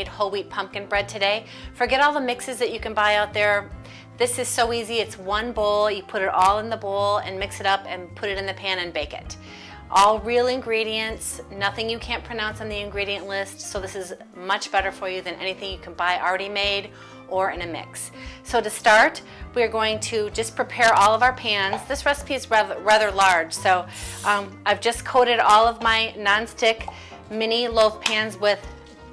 made whole wheat pumpkin bread today. Forget all the mixes that you can buy out there. This is so easy. It's one bowl. You put it all in the bowl and mix it up and put it in the pan and bake it. All real ingredients, nothing you can't pronounce on the ingredient list, so this is much better for you than anything you can buy already made or in a mix. So to start, we're going to just prepare all of our pans. This recipe is rather large, so I've just coated all of my nonstick mini loaf pans with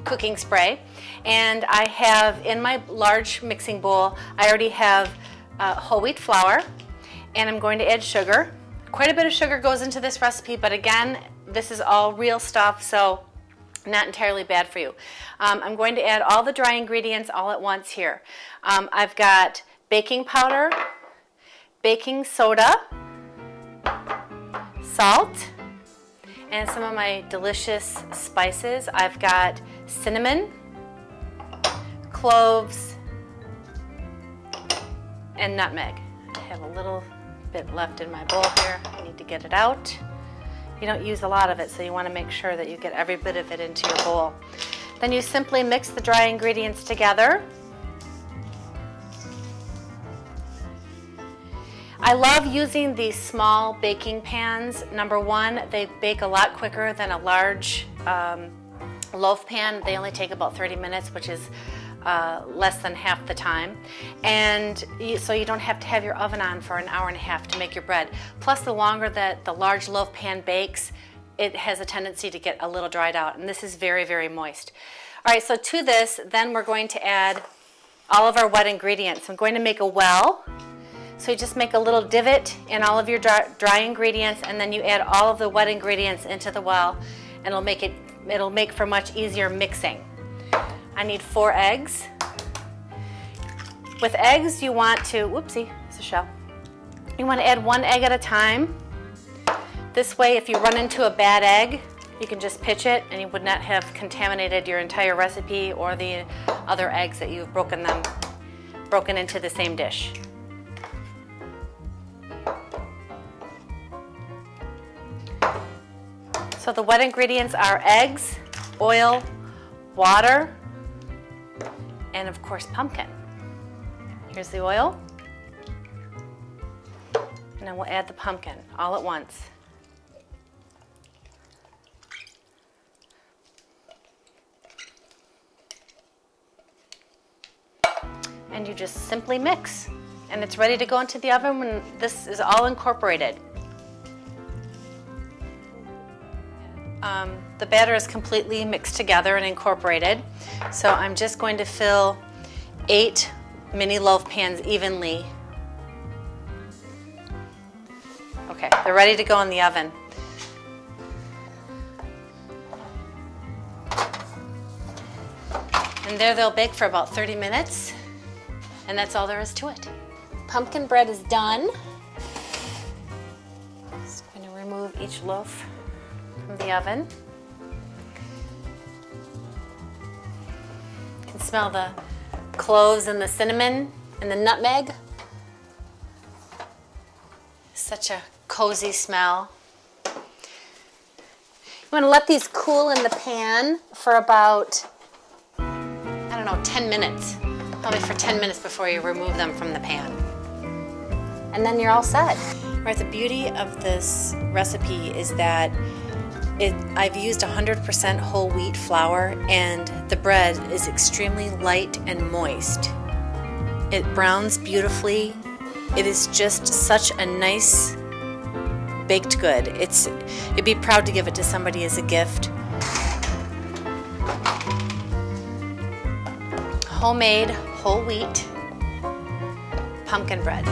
cooking spray, and I have in my large mixing bowl, I already have whole wheat flour, and I'm going to add sugar. Quite a bit of sugar goes into this recipe, but again, this is all real stuff, so not entirely bad for you. I'm going to add all the dry ingredients all at once here. I've got baking powder, baking soda, salt, and some of my delicious spices. I've got cinnamon, cloves, and nutmeg. I have a little bit left in my bowl here. I need to get it out. You don't use a lot of it, so you want to make sure that you get every bit of it into your bowl. Then you simply mix the dry ingredients together. I love using these small baking pans. Number one, they bake a lot quicker than a large loaf pan. They only take about 30 minutes, which is less than half the time, and so you don't have to have your oven on for an hour and a half to make your bread. Plus, the longer that the large loaf pan bakes, it has a tendency to get a little dried out, and this is very, very moist. All right, so to this, then we're going to add all of our wet ingredients. I'm going to make a well, so you just make a little divot in all of your dry ingredients, and then you add all of the wet ingredients into the well, and it'll make for much easier mixing. I need 4 eggs. With eggs, you want to, whoopsie, it's a shell. You want to add 1 egg at a time. This way, if you run into a bad egg, you can just pitch it and you would not have contaminated your entire recipe or the other eggs that you've broken into the same dish. So the wet ingredients are eggs, oil, water, and of course pumpkin. Here's the oil, and then we'll add the pumpkin all at once. And you just simply mix, and it's ready to go into the oven when this is all incorporated. The batter is completely mixed together and incorporated, so I'm just going to fill 8 mini loaf pans evenly. Okay, they're ready to go in the oven. And there they'll bake for about 30 minutes, and that's all there is to it. Pumpkin bread is done. Just going to remove each loaf from the oven. You can smell the cloves and the cinnamon and the nutmeg. Such a cozy smell. You want to let these cool in the pan for about, I don't know, 10 minutes. Probably for 10 minutes before you remove them from the pan. And then you're all set. Right, the beauty of this recipe is that I've used 100% whole wheat flour, and the bread is extremely light and moist. It browns beautifully. It is just such a nice baked good. You'd be proud to give it to somebody as a gift. Homemade whole wheat pumpkin bread.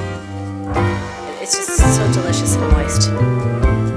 It's just so delicious and moist.